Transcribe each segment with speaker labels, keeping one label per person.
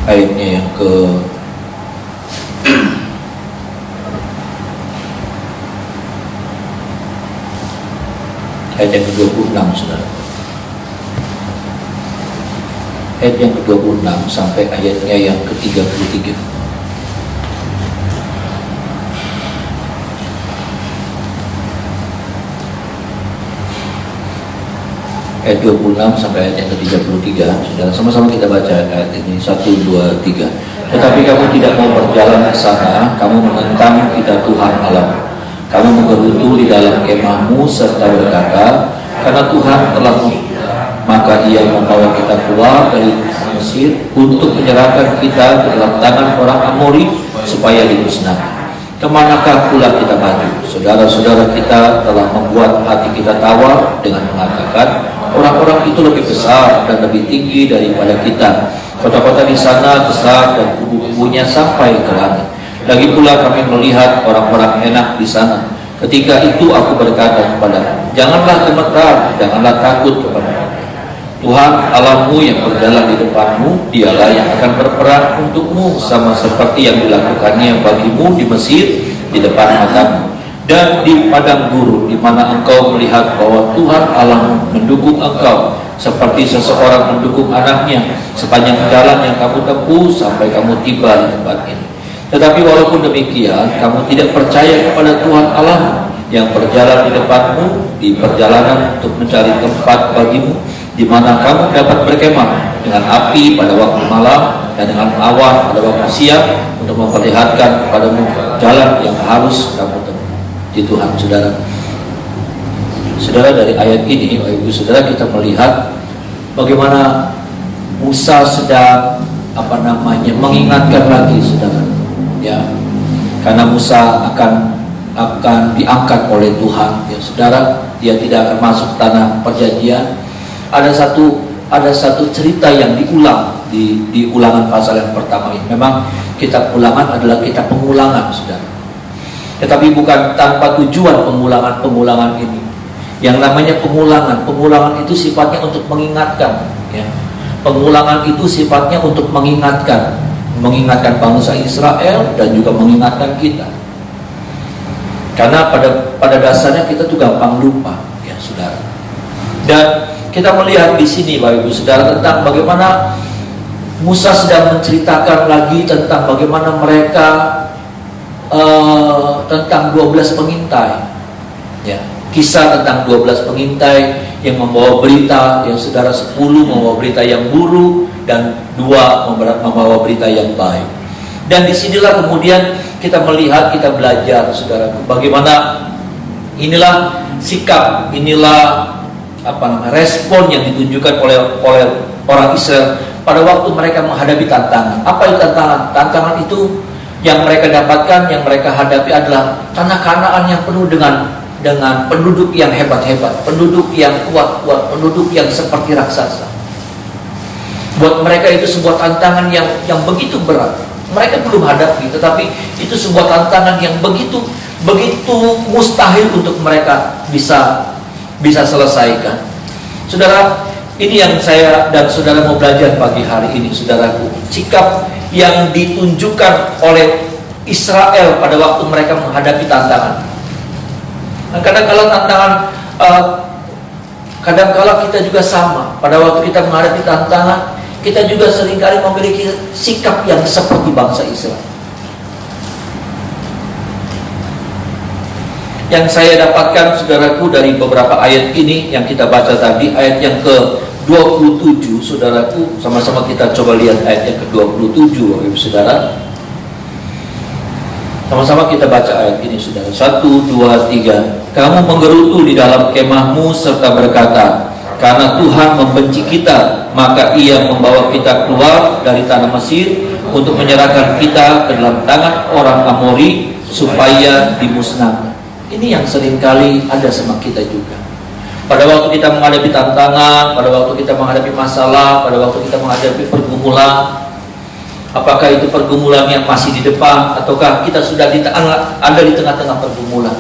Speaker 1: ayatnya yang ke ayat yang ke-26, saudara. Ayat yang ke-26 sampai ayatnya yang ke-33. Ayat 26 sampai ayat yang ke-33, saudara, sama-sama kita baca ayat ini. 1, 2, 3. Tetapi kamu tidak mau berjalan ke sana, kamu menentang kita Tuhan Allah. Kamu menggerutu di dalam kemahmu serta berkata, karena Tuhan telah maka ia membawa kita keluar dari Mesir untuk menyerahkan kita ke dalam tangan orang Amori supaya dimusnahkan. Kemanakah pula kita maju? Saudara-saudara kita telah membuat hati kita tawar dengan mengatakan, orang-orang itu lebih besar dan lebih tinggi daripada kita. Kota-kota di sana besar dan kubu-kubunya sampai ke langit. Lagi pula kami melihat orang-orang enak di sana. Ketika itu aku berkata kepada, janganlah gemetar, janganlah takut kepada Tuhan Allahmu yang berjalan di depanmu, dialah yang akan berperang untukmu, sama seperti yang dilakukannya bagimu di Mesir di depan matamu. Dan di padang gurun, di mana engkau melihat bahwa Tuhan Allahmu mendukung engkau, seperti seseorang mendukung anaknya, sepanjang jalan yang kamu tempuh sampai kamu tiba di tempat ini. Tetapi walaupun demikian, kamu tidak percaya kepada Tuhan Allahmu yang berjalan di depanmu di perjalanan untuk mencari tempat bagimu, di mana kamu dapat berkemah dengan api pada waktu malam dan dengan awan pada waktu siang untuk memperlihatkan kepadamu jalan yang harus kamu tempuh. Di Tuhan, saudara. Saudara, dari ayat ini, Bapak Ibu Saudara, kita melihat bagaimana Musa sedang mengingatkan lagi, saudara. Ya, karena Musa akan diangkat oleh Tuhan, ya saudara. Dia tidak akan masuk tanah perjanjian. Ada satu cerita yang diulang di ulangan pasal yang pertama ini. Memang kitab ulangan adalah kitab pengulangan, saudara. Tetapi bukan tanpa tujuan pengulangan ini. Yang namanya pengulangan itu sifatnya untuk mengingatkan, ya. Pengulangan itu sifatnya untuk mengingatkan bangsa Israel dan juga mengingatkan kita. Karena pada dasarnya kita tuh gampang lupa, ya saudara. Dan kita melihat di sini, Bapak Ibu Saudara, tentang bagaimana Musa sedang menceritakan lagi tentang bagaimana mereka tentang 12 pengintai, ya, kisah tentang 12 pengintai yang membawa berita, yang saudara, 10 membawa berita yang buruk dan 2 membawa berita yang baik. Dan disinilah kemudian kita melihat, kita belajar, saudara, bagaimana inilah sikap, inilah respon yang ditunjukkan oleh orang Israel pada waktu mereka menghadapi tantangan. Apa itu tantangan? Tantangan itu yang mereka dapatkan, yang mereka hadapi adalah tanah Kanaan yang penuh dengan penduduk yang hebat-hebat, penduduk yang kuat-kuat, penduduk yang seperti raksasa. Buat mereka itu sebuah tantangan yang begitu berat. Mereka belum hadapi, tetapi itu sebuah tantangan yang begitu mustahil untuk mereka bisa selesaikan. Saudara, ini yang saya dan saudara mau belajar pagi hari ini, saudaraku. Sikap yang ditunjukkan oleh Israel pada waktu mereka menghadapi tantangan. Nah, kadang-kala kita juga sama. Pada waktu kita menghadapi tantangan, kita juga seringkali memiliki sikap yang seperti bangsa Israel. Yang saya dapatkan, saudaraku, dari beberapa ayat ini yang kita baca tadi, ayat yang ke-27, saudaraku, sama-sama kita coba lihat ayat yang ke-27, Bapak Ibu Saudara. Sama-sama kita baca ayat ini, saudara. 1, 2, 3. Kamu menggerutu di dalam kemahmu serta berkata, karena Tuhan membenci kita, maka ia membawa kita keluar dari tanah Mesir untuk menyerahkan kita ke dalam tangan orang Amori supaya dimusnahkan. Ini yang seringkali ada sama kita juga. Pada waktu kita menghadapi tantangan, pada waktu kita menghadapi masalah, pada waktu kita menghadapi pergumulan, apakah itu pergumulan yang masih di depan, ataukah kita sudah ada di tengah-tengah pergumulan.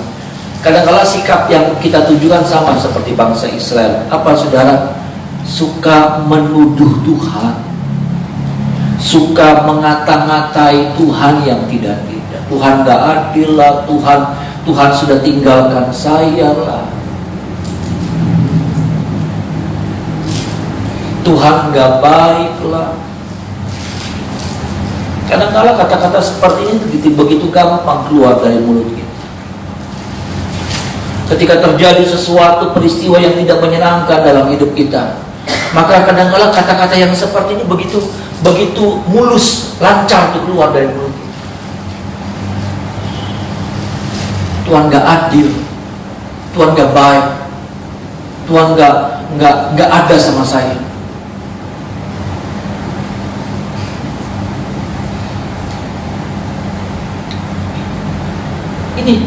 Speaker 1: Kadang-kala sikap yang kita tunjukkan sama seperti bangsa Israel. Apa, saudara? Suka menuduh Tuhan. suka mengata-ngatai Tuhan yang tidak. Tuhan gak adil lah, Tuhan sudah tinggalkan saya lah, Tuhan gak baik lah. Kadang-kadang kata-kata seperti ini begitu gampang keluar dari mulut kita. Ketika terjadi sesuatu peristiwa yang tidak menyenangkan dalam hidup kita, maka kadang-kadang kata-kata yang seperti ini begitu mulus, lancar untuk keluar dari mulut kita. Tuhan gak adil, Tuhan gak baik, Tuhan gak ada sama saya. Ini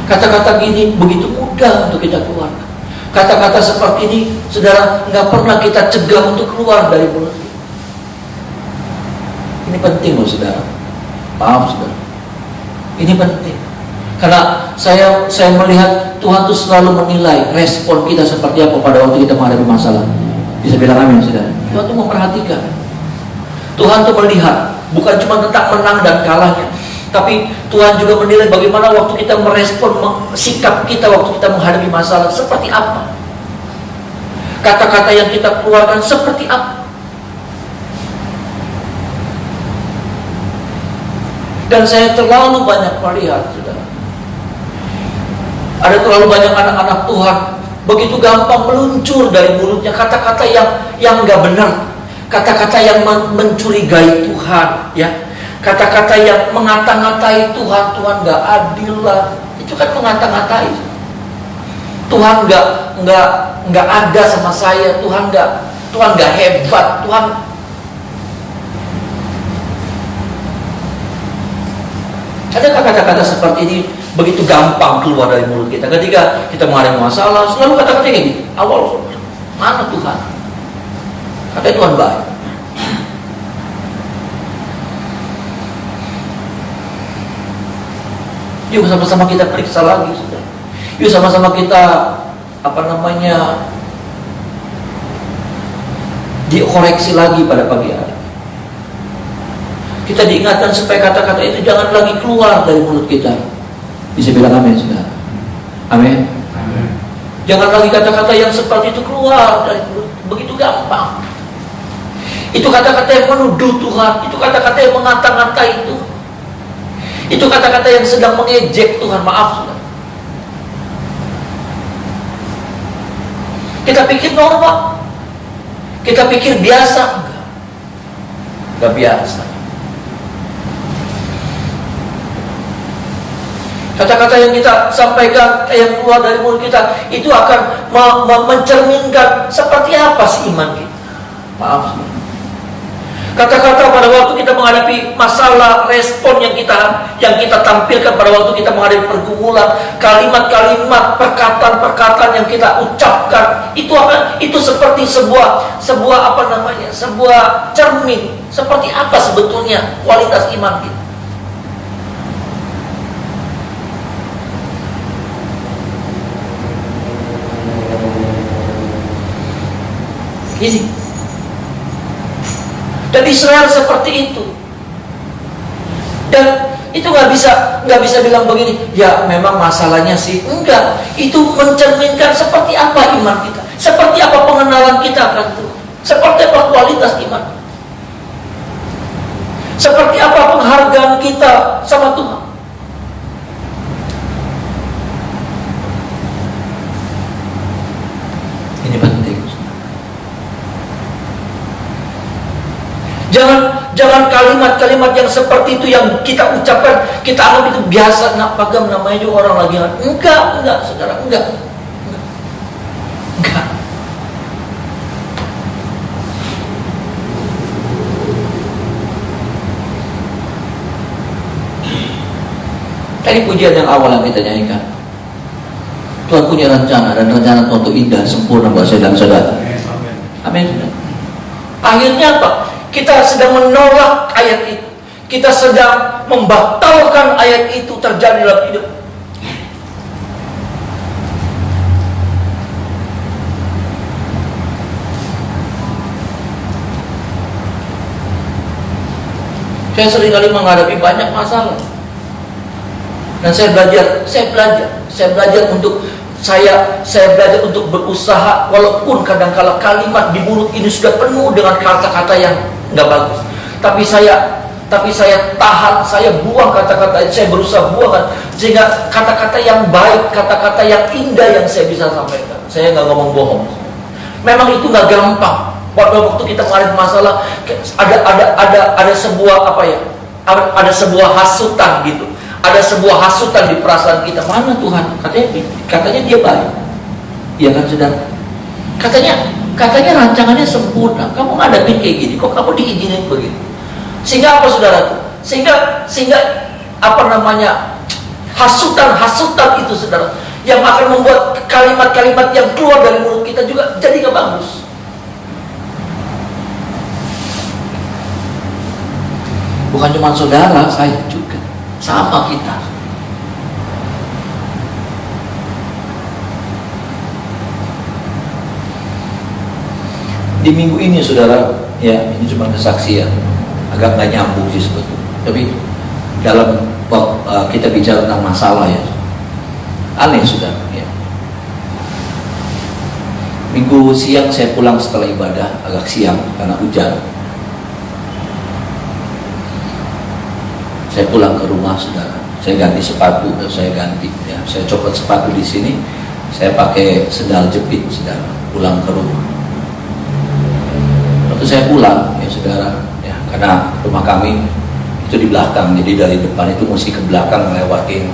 Speaker 1: kata-kata gini begitu mudah untuk kita keluarkan. Kata-kata seperti ini, saudara, nggak pernah kita cegah untuk keluar dari mulut kita. Ini penting loh, saudara. Maaf, saudara. Ini penting. Karena saya melihat Tuhan tuh selalu menilai respon kita seperti apa pada waktu kita menghadapi masalah. Bisa bilang amin, saudara. Tuhan tuh memperhatikan. Tuhan tuh melihat, bukan cuma tentang menang dan kalahnya, tapi Tuhan juga menilai bagaimana waktu kita merespon sikap kita waktu kita menghadapi masalah seperti apa. Kata-kata yang kita keluarkan seperti apa. Dan saya terlalu banyak melihat, saudara, ada terlalu banyak anak-anak Tuhan begitu gampang meluncur dari mulutnya kata-kata yang nggak benar, kata-kata yang mencurigai Tuhan, ya. Kata-kata yang mengata-ngatai Tuhan, Tuhan gak adil lah. Itu kan mengata-ngatai. Tuhan gak ada sama saya. Tuhan gak hebat. Tuhan. Ada kata-kata seperti ini begitu gampang keluar dari mulut kita. Ketika kita menghadapi masalah, selalu kata-kata kayak gini. Awal, mana Tuhan? Katanya Tuhan baik. Yuk sama-sama kita periksa lagi, saudara. Yuk sama-sama kita dikoreksi lagi pada pagi hari. Kita diingatkan supaya kata-kata itu jangan lagi keluar dari mulut kita. Bisa bilang amin, saudara. Amin. Jangan lagi kata-kata yang seperti itu keluar dari mulut. Begitu gampang. Itu kata-kata yang menuduh Tuhan. Itu kata-kata yang mengata-ngatai itu. Itu kata-kata yang sedang mengejek Tuhan. Maaf, saudara. Kita pikir normal, kita pikir biasa. Enggak biasa. Kata-kata yang kita sampaikan, yang keluar dari mulut kita, itu akan mencerminkan seperti apa sih iman kita. Maaf, saudara. Kata-kata pada waktu kita menghadapi masalah, respon yang kita tampilkan pada waktu kita menghadapi pergumulan, kalimat-kalimat, perkataan-perkataan yang kita ucapkan, itu seperti sebuah cermin, seperti apa sebetulnya kualitas iman kita. Ini. Dan Israel seperti itu. Dan itu nggak bisa bilang begini, ya memang masalahnya sih. Enggak, itu mencerminkan seperti apa iman kita, seperti apa pengenalan kita akan Tuhan, seperti apa kualitas iman, seperti apa penghargaan kita sama Tuhan. Ini penting. Jangan kalimat-kalimat yang seperti itu yang kita ucapkan, kita anggap itu biasa, pagam namanya juga orang lagi. Enggak, saudara, enggak. Tadi pujian yang awal yang kita nyanyikan, Tuhan punya rencana, dan rencana Tuhan itu indah, sempurna buat saya dan saudara. Amin. Akhirnya apa? Kita sedang menolak ayat itu. Kita sedang membatalkan ayat itu terjadi dalam hidup. Saya seringkali menghadapi banyak masalah. Dan saya belajar untuk saya belajar untuk berusaha, walaupun kadang-kala kalimat di mulut ini sudah penuh dengan kata-kata yang nggak bagus. Tapi saya tahan, saya buang kata-kata itu, saya berusaha buangkan sehingga kata-kata yang baik, kata-kata yang indah yang saya bisa sampaikan. Saya nggak ngomong bohong. Memang itu nggak gampang. Pada waktu kita menghadapi masalah, ada sebuah ada sebuah hasutan gitu. Ada sebuah hasutan di perasaan kita. Mana Tuhan? Katanya dia baik. Iya kan saudara? Katanya rancangannya sempurna. Kamu ngadepin kayak gini, kok kamu diizinin begitu? Sehingga apa saudara? Sehingga hasutan itu saudara, yang akan membuat kalimat-kalimat yang keluar dari mulut kita juga jadi gak bagus. Bukan cuma saudara, saya juga sama kita. Di minggu ini saudara, ya ini cuma kesaksian, agak nggak nyambung sih sebetulnya. Tapi dalam kita bicara tentang masalah ya, aneh saudara. Ya. Minggu siang saya pulang setelah ibadah, agak siang karena hujan. Saya pulang ke rumah saudara, saya ganti sepatu, saya copot sepatu di sini, saya pakai sendal jepit saudara, pulang ke rumah. Waktu saya pulang ya saudara, ya karena rumah kami itu di belakang, jadi dari depan itu mesti ke belakang melewati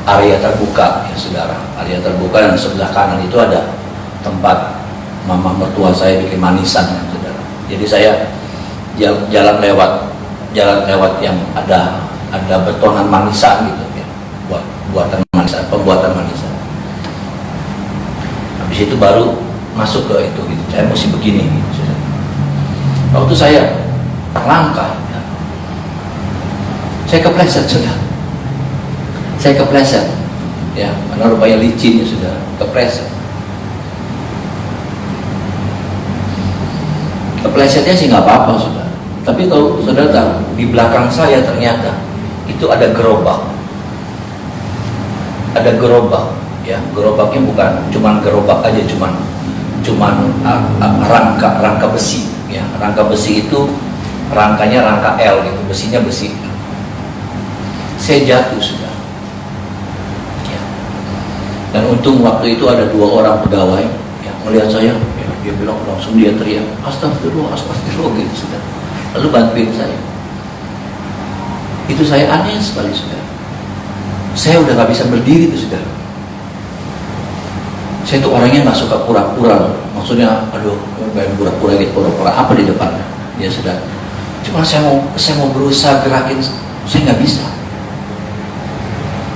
Speaker 1: area terbuka ya saudara, area terbuka, dan sebelah kanan itu ada tempat mama mertua saya bikin manisan ya saudara. Jadi saya jalan lewat yang ada betonan manisan gitu ya, pembuatan manisan. Habis itu baru masuk ke itu gitu. Saya mesti begini gitu. Waktu saya langkah ya, saya kepleset sudah. Saya kepleset ya, karena rupanya licin ya sudah, kepleset. Keplesetnya sih nggak apa-apa sudah. Tapi kalau saudara tahu, di belakang saya ternyata itu ada gerobak. Ada gerobak, ya gerobaknya bukan cuman gerobak aja, cuman rangka besi, ya rangka besi itu rangkanya rangka L gitu, besinya besi. Saya jatuh sudah. Ya. Dan untung waktu itu ada 2 orang pegawai, ya melihat saya, ya, dia bilang langsung dia teriak, astagfirullah gitu sudah. Lalu bantuin saya. Itu saya aneh sekali saudara. Saya udah gak bisa berdiri tuh saudara. Saya tuh orangnya gak suka pura-pura. Maksudnya, aduh, main pura-pura gitu, pura-pura apa di depannya? Ya saudara. Cuma saya mau berusaha gerakin, saya gak bisa.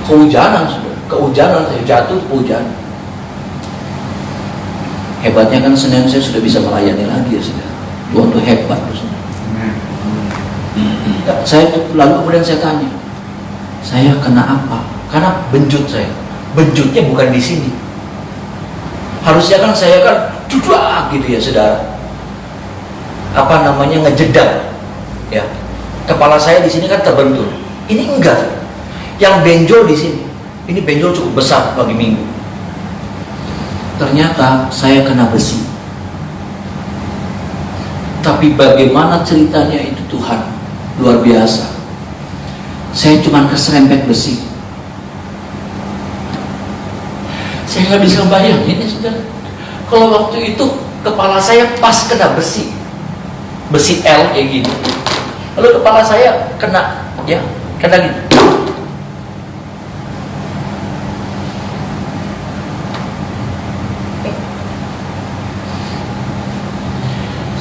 Speaker 1: Kehujanan saudara. Saya jatuh kehujanan. Hebatnya kan Senin saya sudah bisa melayani lagi ya saudara. Tuhan tuh hebat saudara. Saya lalu kemudian saya tanya, saya kena apa? Karena benjut saya, benjutnya bukan di sini. Harusnya kan saya kan cudak gitu ya saudara. Ngejedak, ya. Kepala saya di sini kan terbentur. Ini enggak. Yang benjol di sini. Ini benjol cukup besar bagi minggu. Ternyata saya kena besi. Tapi bagaimana ceritanya itu Tuhan? Luar biasa. Saya cuma keserempet besi. Saya nggak bisa bayangin ya saudara. Kalau waktu itu kepala saya pas kena besi L kayak gini. Lalu kepala saya kena gini.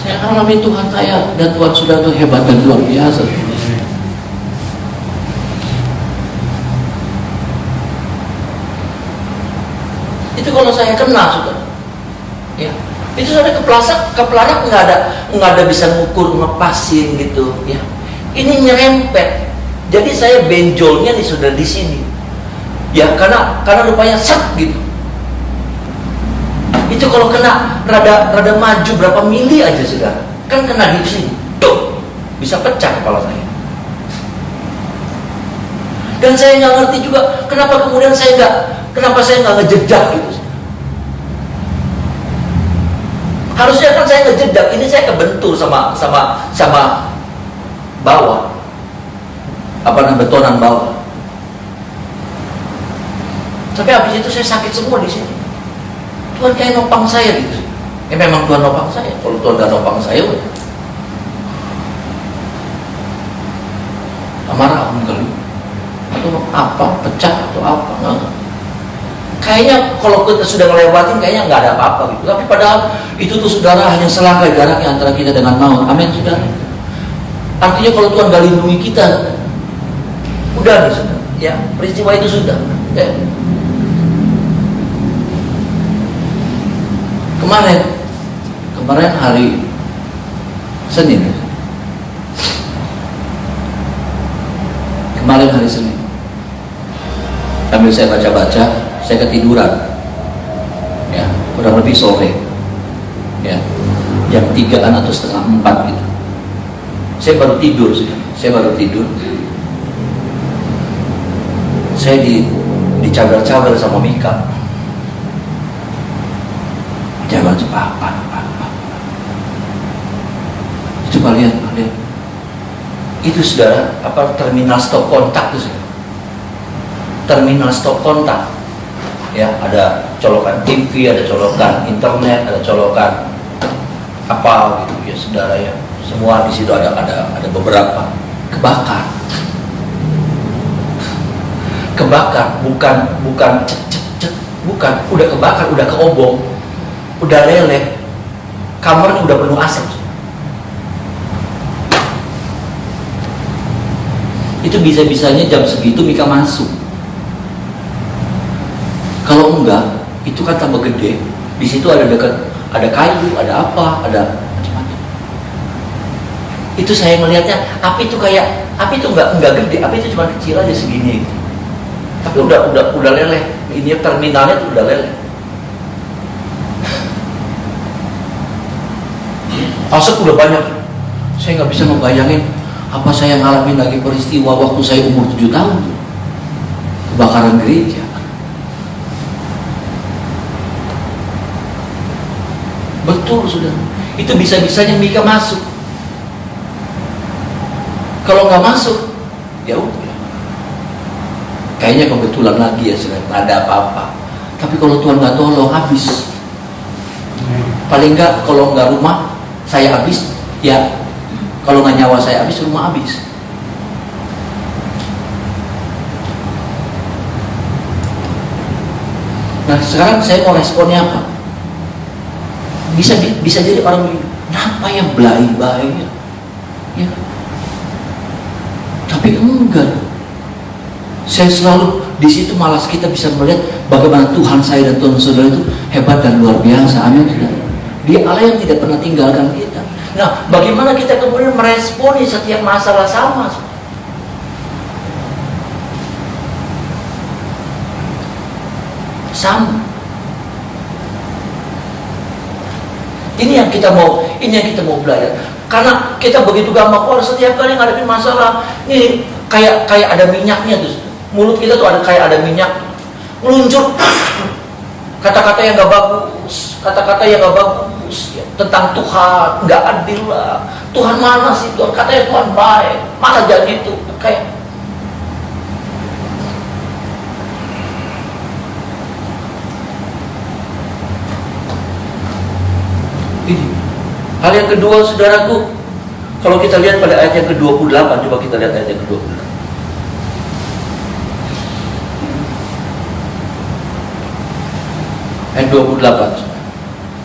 Speaker 1: Saya alami Tuhan saya, dan Tuhan sudah tuh hebat dan luar biasa. Itu kalau saya kena sudah, ya itu sudah kepelarak nggak ada bisa ngukur ngepasin gitu, ya. Ini nyerempet, jadi saya benjolnya sudah di sini, ya karena rupanya set gitu. Itu kalau kena rada maju berapa mili aja sudah, kan kena di sini, tuh bisa pecah kepala saya. Dan saya nggak ngerti juga kenapa kemudian saya nggak ngejedak gitu. Harusnya kan saya ngejedak, ini saya kebentur sama bawah, betonan bawah. Tapi habis itu saya sakit semua di sini. Tuhan kayak nopang saya gitu. Memang Tuhan nopang saya. Kalau Tuhan nggak nopang saya, marah kali, atau apa, pecah atau apa, nggak. Kayaknya kalau kita sudah ngelewatin, kayaknya nggak ada apa-apa gitu. Tapi padahal itu tuh saudara hanya selangkah jaraknya antara kita dengan maut. Amin saudara. Artinya kalau Tuhan gak lindungi kita, udah nih saudara. Ya, peristiwa itu sudah. Ya. Kemarin hari Senin. Kemarin hari Senin, sambil saya baca-baca, saya ketiduran, ya, kurang lebih sore, ya, jam 3-an atau setengah 4 gitu. Saya baru tidur, saya dicabar-cabar sama Mika. Jangan apa. Coba lihat. Itu saudara, terminal stop kontak itu saudara. Terminal stop kontak. Ya, ada colokan TV, ada colokan internet, ada colokan apa gitu ya saudara ya. Semua di situ ada beberapa kebakar. Bukan cet, bukan, udah kebakar, udah keobong, udah leleh. Kamarnya udah penuh asap. Itu bisa-bisanya jam segitu Mika masuk. Kalau enggak, itu kan tambah gede. Di situ ada kayu, ada apa, ada macam-macam. Itu saya melihatnya, api itu enggak gede, api itu cuma kecil aja segini. Tapi udah leleh. Ini terminalnya tuh udah leleh. Asap udah banyak. Saya nggak bisa membayangin apa saya ngalamin lagi peristiwa waktu saya umur 7 tahun, kebakaran gereja. Betul sudah. Itu bisa-bisanya Mika masuk. Kalau nggak masuk, ya udah. Kayaknya kebetulan lagi ya, sudah nggak ada apa-apa. Tapi kalau Tuhan nggak tolong, habis. Paling nggak kalau nggak rumah saya habis, ya. Kalau nggak nyawa saya habis, rumah habis. Nah sekarang saya mau responnya apa? Bisa jadi orang bilang, kenapa yang belai-belai ya? Tapi enggak. Saya selalu di situ malas kita bisa melihat bagaimana Tuhan saya dan Tuhan saudara itu hebat dan luar biasa. Amin. Dia Allah yang tidak pernah tinggalkan kita. Nah, bagaimana kita kemudian meresponi setiap masalah sama? Sama. Ini yang kita mau belajar. Karena kita begitu gampang, setiap kali ngadepin masalah, ini kayak ada minyaknya tuh. Mulut kita tuh kayak ada minyak meluncur. Kata-kata yang gak bagus, ya, tentang Tuhan, gak adil lah. Tuhan mana sih? Tuhan katanya Tuhan baik, mana jadi itu? Kayak ini. Hal yang kedua, saudaraku, kalau kita lihat pada ayat yang ke-28, coba kita lihat ayat yang ke-28. Ayat 28.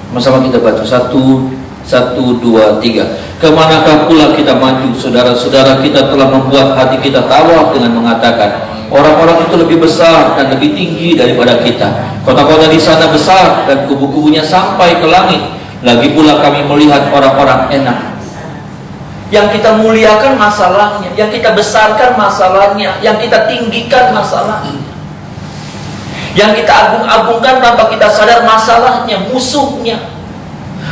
Speaker 1: Sama-sama kita baca. 1, 2, 3. Kemanakah pula kita maju? Saudara-saudara kita telah membuat hati kita tawaf dengan mengatakan, orang-orang itu lebih besar dan lebih tinggi daripada kita. Kota-kota di sana besar dan kubu-kubunya sampai ke langit. Lagi pula kami melihat orang-orang enak. Yang kita muliakan masalahnya, yang kita besarkan masalahnya, yang kita tinggikan masalahnya, yang kita agung-agungkan tanpa kita sadar masalahnya, musuhnya.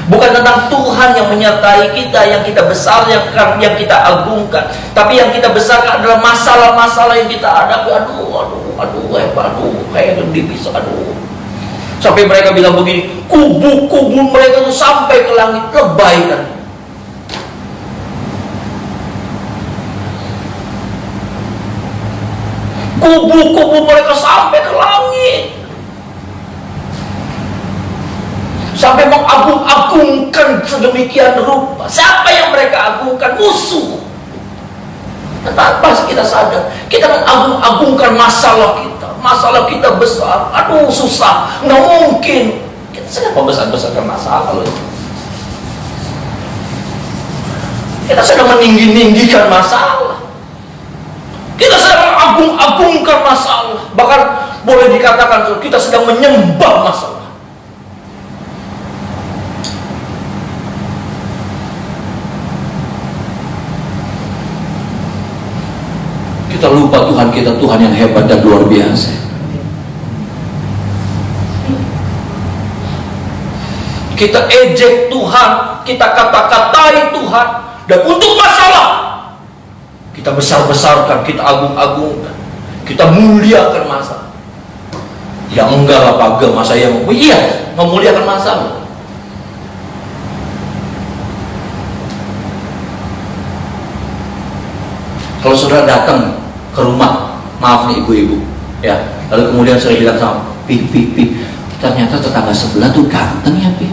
Speaker 2: Bukan tentang Tuhan yang menyertai kita, yang kita besarkan, yang kita agungkan. Tapi yang kita besarkan adalah masalah-masalah yang kita hadapi. Kayak gede bisa, Sampai mereka bilang begini, kubu-kubu mereka tuh sampai ke langit, lebay kan. Kubu-kubu mereka sampai ke langit, sampai mengagung-agungkan sedemikian rupa. Siapa yang mereka agungkan? Musuh. Tanpa kita sadar, kita mengagung-agungkan masalah kita besar. Susah, nggak mungkin. Kita sedang membesar-besarkan masalah loh. Kita sedang meninggi-ninggikan masalah. Kita sedang mengagung-agungkan masalah. Bahkan boleh dikatakan kita sedang menyembah masalah. Kita lupa Tuhan kita Tuhan yang hebat dan luar biasa. Kita ejek Tuhan, kita kata-katai Tuhan, dan untuk masalah kita besar-besarkan, kita agung-agungkan, kita muliakan masalah. Ya enggak lah Pak, masa yang memuliakan masalah. Kalau saudara datang ke rumah, maaf nih ibu-ibu, ya, lalu kemudian saya bilang sama Pi, ternyata tetangga sebelah tuh ganteng ya Pi,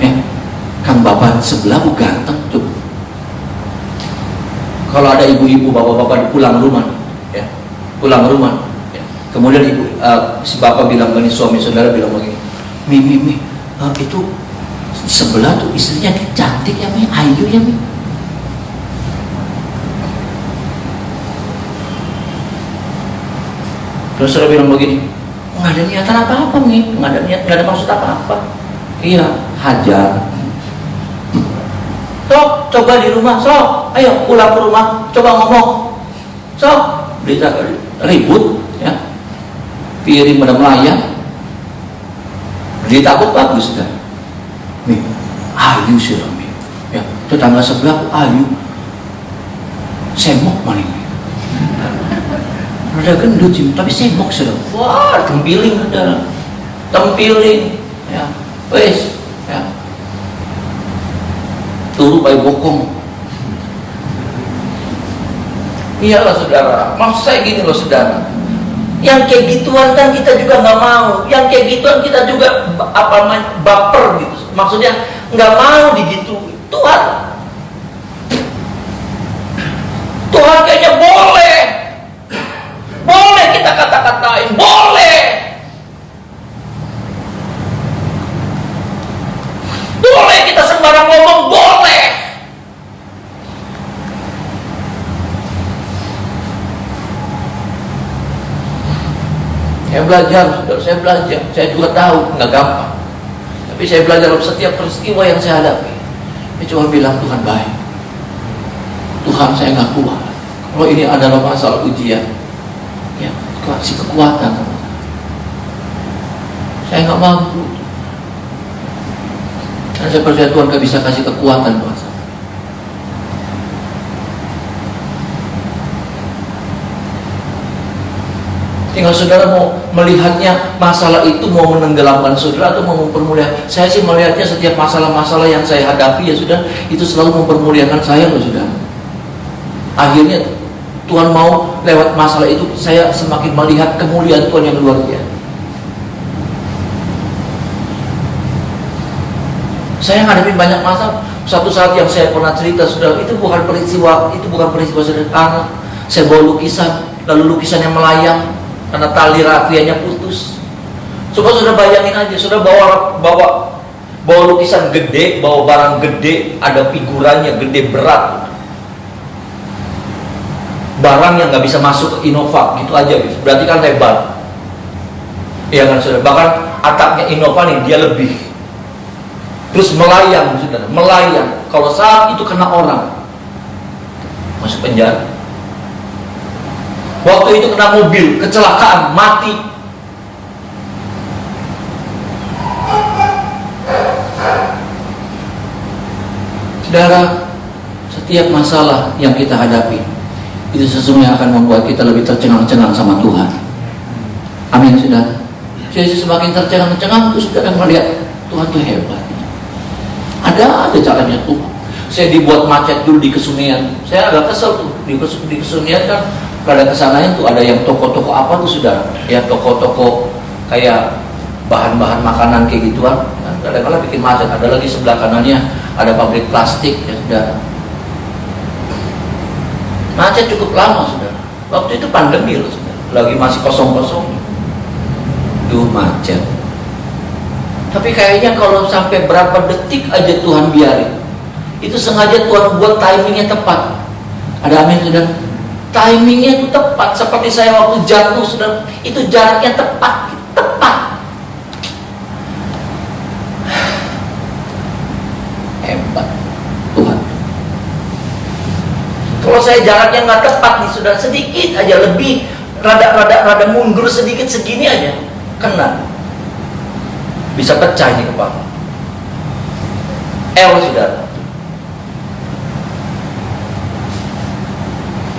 Speaker 2: ya, kang bapak sebelah tuh ganteng tuh. Kalau ada ibu-ibu, bapak-bapak pulang rumah, ya, ya. Kemudian si bapak bilang begini, suami saudara bilang begini, Mi, itu sebelah tuh istrinya cantik ya Mi, ayu ya Mi. Terus saudara bilang begini, nggak ada niatan apa-apa Mi, nggak ada maksud apa-apa. Iya, hajar. Sok, coba di rumah, sok, ayo pulang ke rumah, coba ngomong, sok, bisa ribut, ya, piring pada melayang, ditakut bagus kan, Mi, ayu sih Mi, ya, tetangga sebelah ayu, semok maling, ada gendut sih, tapi semok sudah, wah, tempiling ada, ya, wes, ya. Turu bayi bokong. Iyalah saudara, maksud saya gini loh saudara, yang kayak gituan kan kita juga nggak mau, yang kayak gituan kita juga baper gitu, maksudnya nggak mau digituin. Tuhan kayaknya boleh kita kata-katain, boleh kita sembarang ngomong, boleh. Saya belajar, saya juga tahu nggak gampang, tapi saya belajar dalam setiap peristiwa yang saya hadapi. Saya cuma bilang Tuhan baik, Tuhan saya nggak kuat. Kalau ini adalah masalah ujian, ya kasih kekuatan. Saya nggak mampu. Dan saya percaya Tuhan gak bisa kasih kekuatan buat saya. Tinggal saudara mau melihatnya, masalah itu mau menenggelamkan saudara atau mau mempermuliakan. Saya sih melihatnya setiap masalah-masalah yang saya hadapi ya sudah, itu selalu mempermuliakan saya loh sudah. Akhirnya Tuhan mau lewat masalah itu saya semakin melihat kemuliaan Tuhan yang luar biasa. Saya menghadapi banyak masalah. Satu saat yang saya pernah cerita sudah, itu bukan peristiwa sederhana. Saya bawa lukisan, lalu lukisannya melayang karena tali rafianya putus. Coba sudah bayangin aja, sudah bawa lukisan gede, bawa barang gede, ada figurannya gede berat. Barang yang nggak bisa masuk ke Innova, gitu aja, berarti kan lebar. Iya kan sudah. Bahkan atapnya Innova nih dia lebih. Terus melayang, saudara, melayang. Kalau saat itu kena orang, masuk penjara. Waktu itu kena mobil, kecelakaan, mati. Saudara, setiap masalah yang kita hadapi itu sesungguhnya akan membuat kita lebih tercengang-cengang sama Tuhan. Amin, saudara. Jadi semakin tercengang-cengang itu saudara melihat Tuhan itu hebat. Ada caranya Tuhan. Saya dibuat macet dulu di Kesunyian. Saya agak kesel tuh di Kesunyian kan. Pada kesananya tuh ada yang toko-toko apa tuh saudara? Ya toko-toko kayak bahan-bahan makanan kayak gituan. Nah, kadang-kadang bikin macet. Ada lagi sebelah kanannya ada pabrik plastik ya saudara. Macet cukup lama saudara. Waktu itu pandemi loh saudara. Lagi masih kosong-kosong. Duh macet. Tapi kayaknya kalau sampai berapa detik aja Tuhan biarin. Itu sengaja Tuhan buat timingnya tepat. Ada amin saudara? Timingnya itu tepat. Seperti saya waktu jatuh saudara. Itu jaraknya tepat. Hebat Tuhan. Kalau saya jaraknya nggak tepat nih saudara, sedikit aja lebih, rada mundur sedikit segini aja, kena, bisa pecah di kepala. Saudara.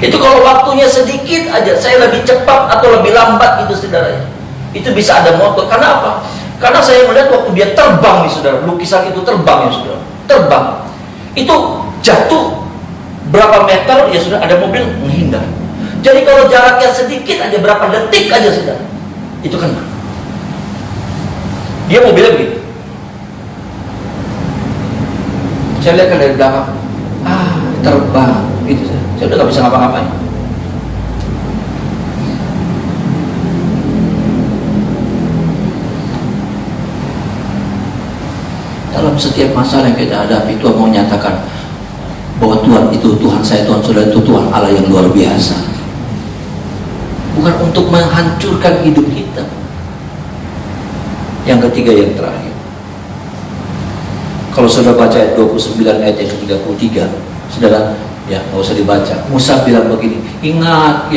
Speaker 2: Itu kalau waktunya sedikit aja, saya lebih cepat atau lebih lambat itu saudara, itu bisa ada motor. Karena apa? Karena saya melihat waktu dia terbang nih saudara, lukisan itu terbang ya saudara, terbang, itu jatuh berapa meter ya sudah ada mobil menghindar. Jadi kalau jaraknya sedikit aja, berapa detik aja sudah, itu kena. Dia mobilnya begitu. Saya lihat kan dari belakang, terbang, gitu saya. Saya udah gak bisa ngapa-ngapain. Dalam setiap masalah yang kita hadapi, Tuhan mau nyatakan bahwa Tuhan itu Tuhan saya, Tuhan saudara itu Tuhan Allah yang luar biasa. Bukan untuk menghancurkan hidup kita. Yang ketiga, yang terakhir, kalau saudara baca ayat 29 ayat yang ke-33, saudara ya nggak usah dibaca. Musa bilang begini, ingat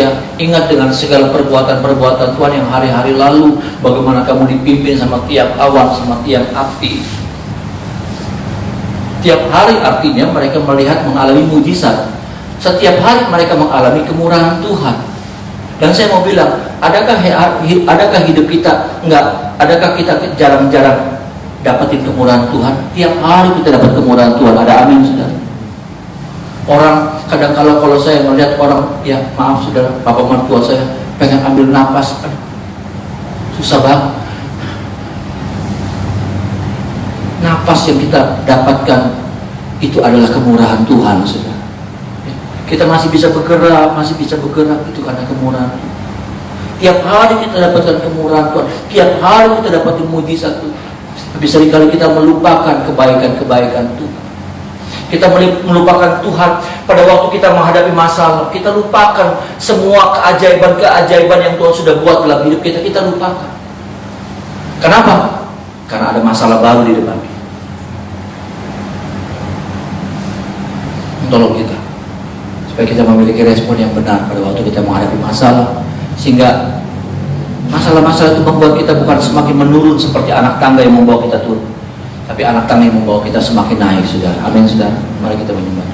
Speaker 2: dengan segala perbuatan-perbuatan Tuhan yang hari-hari lalu, bagaimana kamu dipimpin sama tiap awan, sama tiap api. Tiap hari artinya mereka melihat mengalami mujizat. Setiap hari mereka mengalami kemurahan Tuhan. Dan saya mau bilang, adakah hidup kita adakah kita jarang-jarang dapatin kemurahan Tuhan? Tiap hari kita dapat kemurahan Tuhan. Ada amin saudara. Orang kadang-kala kalau saya melihat orang, ya maaf saudara, bapak mertua saya pengen ambil napas, susah banget. Napas yang kita dapatkan itu adalah kemurahan Tuhan, saudara. Kita masih bisa bergerak, itu karena kemurahan. Tiap hari kita dapatkan kemurahan Tuhan, tiap hari kita dapatin mujizat Tuhan. Tapi seringkali kita melupakan kebaikan-kebaikan Tuhan. Kita melupakan Tuhan pada waktu kita menghadapi masalah. Kita lupakan semua keajaiban-keajaiban yang Tuhan sudah buat dalam hidup kita. Kita lupakan. Kenapa? Karena ada masalah baru di depan kita. Tolong kita supaya kita memiliki respon yang benar pada waktu kita menghadapi masalah, sehingga masalah-masalah itu membuat kita bukan semakin menurun seperti anak tangga yang membawa kita turun, tapi anak tangga yang membawa kita semakin naik, saudara. Amin, saudara. Mari kita menyembah.